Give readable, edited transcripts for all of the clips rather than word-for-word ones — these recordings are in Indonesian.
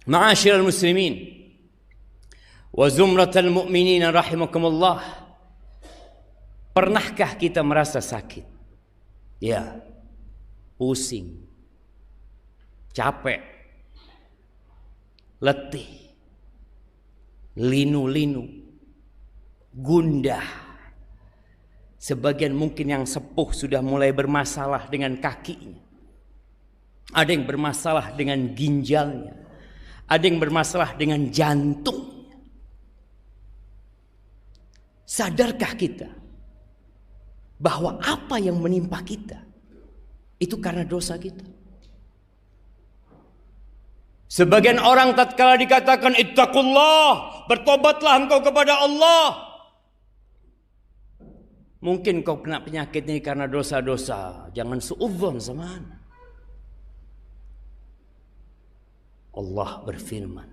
Ma'asyiral muslimin wa zumratal mu'minin rahimakumullah. Pernahkah kita merasa sakit? Ya, pusing, capek, letih, linu-linu, gundah. Sebagian mungkin yang sepuh sudah mulai bermasalah dengan kakinya. Ada yang bermasalah dengan ginjalnya. Ada yang bermasalah dengan jantungnya. Sadarkah kita bahwa apa yang menimpa kita itu karena dosa kita? Sebagian orang tatkala dikatakan ittaqullah, bertobatlah engkau kepada Allah. Mungkin kau kena penyakit ini karena dosa-dosa. Jangan suudzon sama ana. Allah berfirman,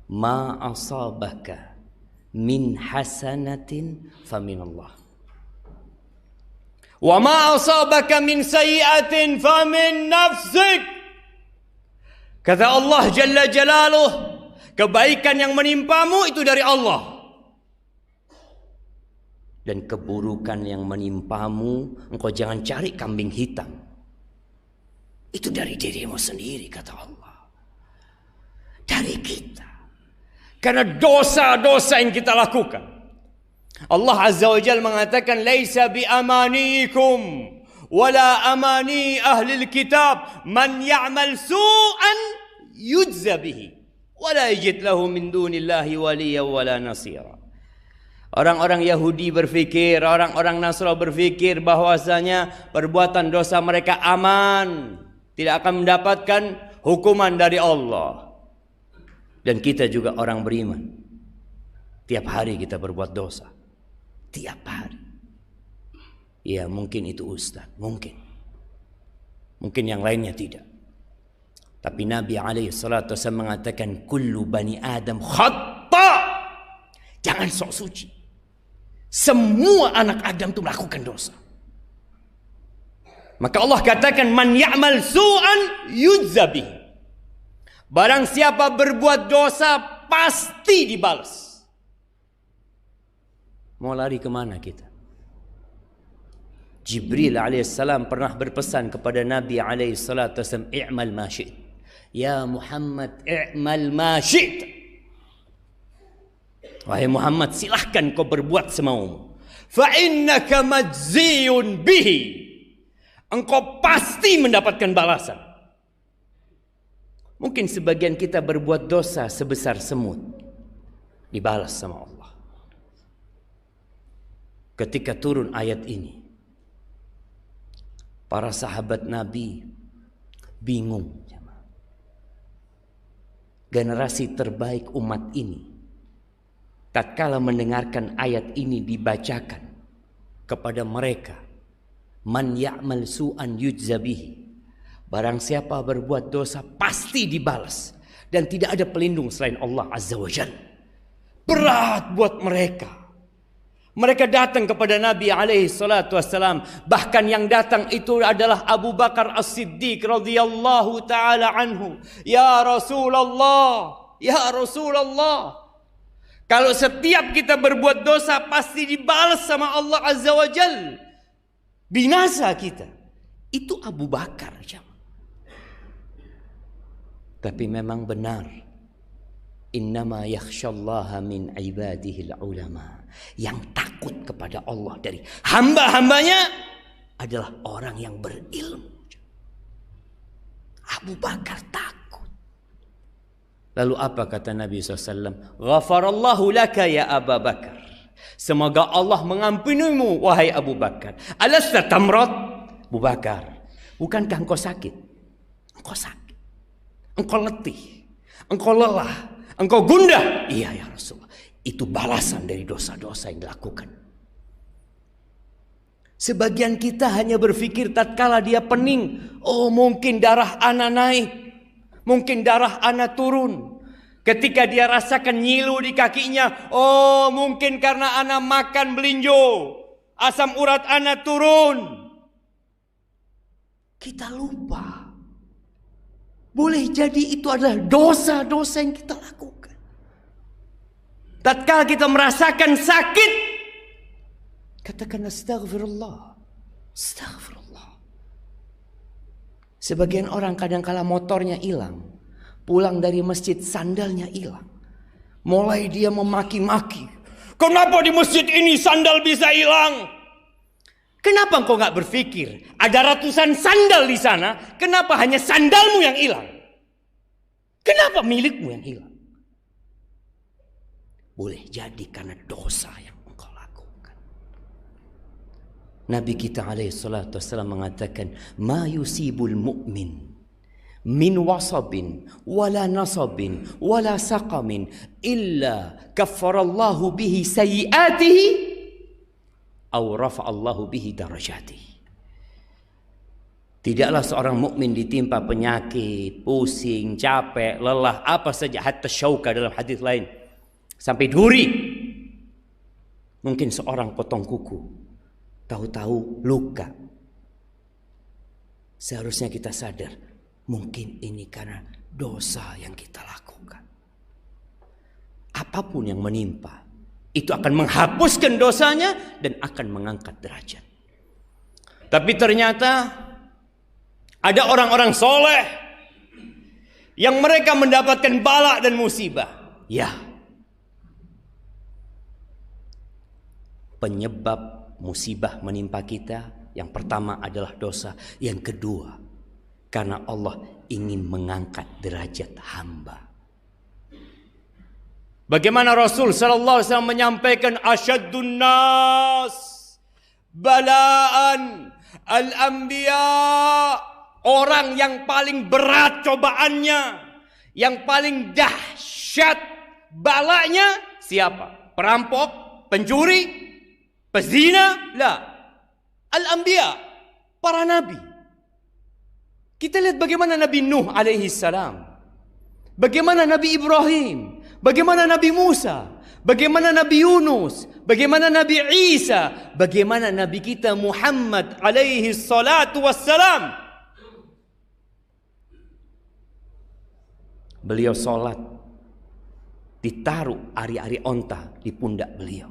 ma asabaka min hasanatin faminallah, wa ma asabaka min sayyi'atin famin nafsik. Kata Allah Jalla Jalaluh, kebaikan yang menimpamu itu dari Allah, dan keburukan yang menimpamu engkau jangan cari kambing hitam, itu dari dirimu sendiri, kata Allah. Dari kita, karena dosa-dosa yang kita lakukan. Allah Azza wa Jalla mengatakan, laisa bi amaniikum wala amani ahli kitab, man ya'mal su'an yujza bihi wala yajid lahu min dunillahi waliya wala nasira. Orang-orang Yahudi berfikir, orang-orang Nasrani berfikir bahwasanya perbuatan dosa mereka aman, tidak akan mendapatkan hukuman dari Allah. Dan kita juga orang beriman. Tiap hari kita berbuat dosa. Tiap hari. Ya mungkin itu ustaz. Mungkin yang lainnya tidak. Tapi Nabi SAW mengatakan, kullu bani Adam khata. Jangan sok suci. Semua anak Adam itu melakukan dosa. Maka Allah katakan, man ya'mal su'an yujza bihi. Barang siapa berbuat dosa pasti dibalas. Mau lari kemana kita? Jibril alaihissalam pernah berpesan kepada Nabi alaihissalam, i'mal ma syi'ta. Ya Muhammad, i'mal ma syi'ta. Wahai Muhammad, silahkan kau berbuat semaumu. Fa innaka majziyun bihi. Engkau pasti mendapatkan balasan. Mungkin sebagian kita berbuat dosa sebesar semut, dibalas sama Allah. Ketika turun ayat ini, para sahabat Nabi bingung. Generasi terbaik umat ini, tatkala mendengarkan ayat ini dibacakan kepada mereka, man ya'mal su'an yujza bihi. Barang siapa berbuat dosa pasti dibalas. Dan tidak ada pelindung selain Allah Azza wa Jalla. Berat buat mereka. Mereka datang kepada Nabi SAW. Bahkan yang datang itu adalah Abu Bakar As-Siddiq radhiyallahu ta'ala anhu. Ya Rasulullah. Ya Rasulullah. Kalau setiap kita berbuat dosa pasti dibalas sama Allah Azza wa Jalla. Binasa kita. Itu Abu Bakar. Tapi memang benar, innama yakhshallaha min ibadihil ulama. Yang takut kepada Allah dari hamba-hambanya adalah orang yang berilmu. Abu Bakar takut. Lalu apa kata Nabi SAW? Ghafarallahu laka ya Abu Bakar. Semoga Allah mengampunimu wahai Abu Bakar. Alasta tamrat? Abu Bakar, bukankah engkau sakit? Engkau sakit. Engkau letih, engkau lelah, engkau gundah. Iya ya Rasulullah. Itu balasan dari dosa-dosa yang dilakukan. Sebagian kita hanya berpikir tatkala dia pening, oh mungkin darah ana naik, mungkin darah ana turun. Ketika dia rasakan nyilu di kakinya, oh mungkin karena ana makan belinjo, asam urat ana turun. Kita lupa Boleh jadi itu adalah dosa-dosa yang kita lakukan. Tatkala kita merasakan sakit, katakan astagfirullah. Astagfirullah. Sebagian orang kadang-kala motornya hilang, pulang dari masjid sandalnya hilang. Mulai dia memaki-maki. Kenapa di masjid ini sandal bisa hilang? Kenapa engkau gak berpikir ada ratusan sandal di sana, kenapa hanya sandalmu yang hilang? Kenapa milikmu yang hilang? Boleh jadi karena dosa yang engkau lakukan. Nabi kita alaihi salatu wassalam mengatakan, ma yusibul mu'min min wasabin wala nasabin wala saqamin illa kaffarallahu bihi sayyiatihi aw rafa'allahu bihi darajatihi. Tidaklah seorang mukmin ditimpa penyakit, pusing, capek, lelah, apa saja, hatta syauka dalam hadis lain, sampai duri. Mungkin seorang potong kuku, tahu-tahu luka. Seharusnya kita sadar, mungkin ini karena dosa yang kita lakukan. Apapun yang menimpa, itu akan menghapuskan dosanya dan akan mengangkat derajat. Tapi ternyata ada orang-orang soleh yang mereka mendapatkan bala dan musibah. Ya, penyebab musibah menimpa kita yang pertama adalah dosa. Yang kedua, karena Allah ingin mengangkat derajat hamba. Bagaimana Rasul sallallahu alaihi wasallam menyampaikan, asyaddun nas balaan al-anbiya, orang yang paling berat cobaannya, yang paling dahsyat balanya siapa? Perampok, pencuri, pezina? La. Al-anbiya, para nabi. Kita lihat bagaimana Nabi Nuh alaihi salam, bagaimana Nabi Ibrahim, bagaimana Nabi Musa, bagaimana Nabi Yunus, bagaimana Nabi Isa, bagaimana Nabi kita Muhammad alaihi salatu wassalam. Beliau sholat, ditaruh ari-ari onta di pundak beliau.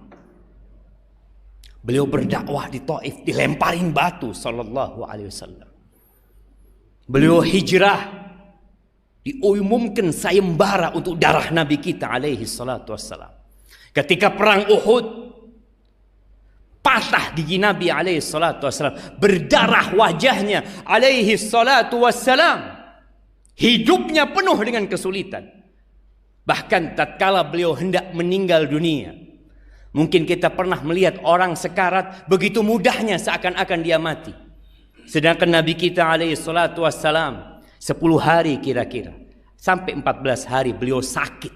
Beliau berdakwah di Taif, dilemparin batu sallallahu alaihi wasallam. Beliau hijrah, diumumkan sayembara untuk darah Nabi kita alaihi salatu wassalam. Ketika perang Uhud, patah gigi Nabi alaihi salatu wassalam, berdarah wajahnya alaihi salatu wassalam. Hidupnya penuh dengan kesulitan. Bahkan tatkala beliau hendak meninggal dunia, mungkin kita pernah melihat orang sekarat begitu mudahnya seakan-akan dia mati. Sedangkan Nabi kita alaihi salatu wassalam 10 hari kira-kira sampai 14 hari beliau sakit.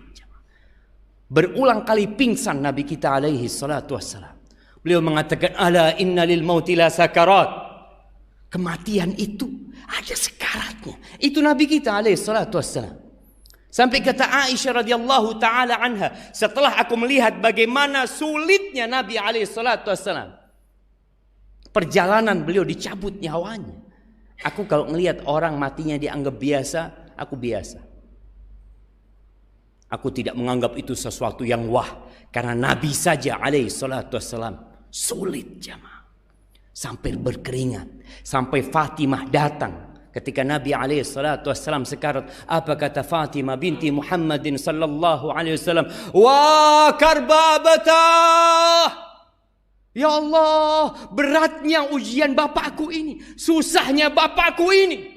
Berulang kali pingsan Nabi kita alaihi salatu wassalam. Beliau mengatakan, ala inna lil mauti la sakarat. Kematian itu ada sekaratnya. Itu Nabi kita alaihi salatu wassalam. Sampai kata Aisyah radhiyallahu taala anha, setelah aku melihat bagaimana sulitnya Nabi alaihi salatu wassalam, perjalanan beliau dicabut nyawanya. Aku kalau melihat orang matinya dianggap biasa, aku biasa. Aku tidak menganggap itu sesuatu yang wah, karena Nabi saja alaihi salatu wassalam sulit jamaah. Sampai berkeringat, sampai Fatimah datang ketika Nabi alaihi salatu wassalam sekarat. Apa kata Fatimah binti Muhammadin sallallahu alaihi wasallam? Wa karbabatah, ya Allah, beratnya ujian bapakku ini, susahnya bapakku ini.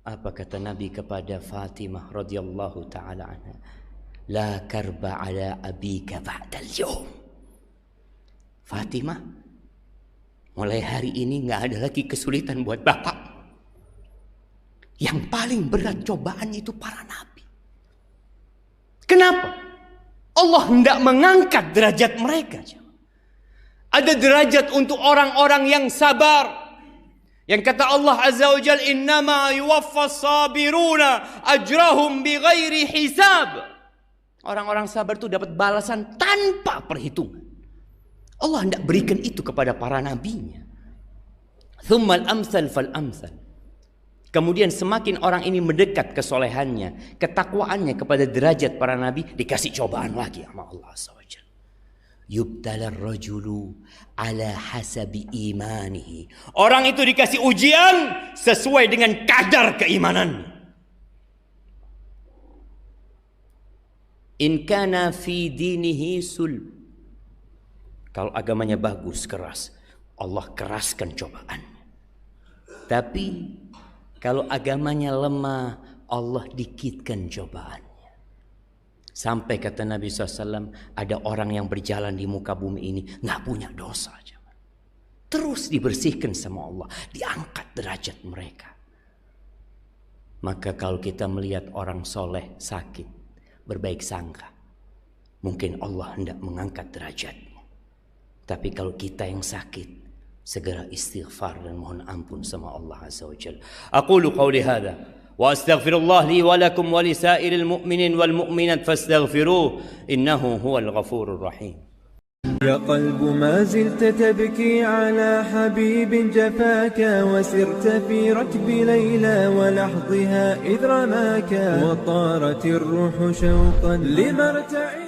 Apa kata Nabi kepada Fatimah radhiyallahu taala anha? La karba ala abika ba'dal yawm. Fatimah, mulai hari ini nggak ada lagi kesulitan buat bapak. Yang paling berat cobaan itu para nabi. Kenapa? Allah hendak mengangkat derajat mereka. Ada derajat untuk orang-orang yang sabar. Yang kata Allah Azza wa Jalla, innama yuwaffas sabiruna ajrahum bighairi hisab. Orang-orang sabar itu dapat balasan tanpa perhitungan. Allah hendak berikan itu kepada para nabinya. Thummal amsal fal amsal. Kemudian semakin orang ini mendekat kesolehannya, ketakwaannya kepada derajat para nabi, dikasih cobaan lagi sama Allah SWT. Yubtalar rajulu ala hasabi imanihi. Orang itu dikasih ujian sesuai dengan kadar keimanannya. In kana fi dinihi sulb. Kalau agamanya bagus, keras, Allah keraskan cobaan. Tapi kalau agamanya lemah, Allah dikitkan cobaannya. Sampai kata Nabi SAW, ada orang yang berjalan di muka bumi ini nggak punya dosa. Terus dibersihkan sama Allah, diangkat derajat mereka. Maka kalau kita melihat orang soleh sakit, berbaik sangka, mungkin Allah hendak mengangkat derajatnya. Tapi kalau kita yang sakit, segera istighfar dan mohon ampun sama Allah Azza wa Jalla. Aqulu qawli hadha wa astaghfirullah li wa lakum wa li sa'iril mu'minin wal mu'minat fastaghfiruh innahu huwal ghafurur rahim. يا قلب ما زلت تبكي على حبيب جفاك وسرت في ركب ليلى ولحظها إذ رماك وطارت الروح شوقا لمرتع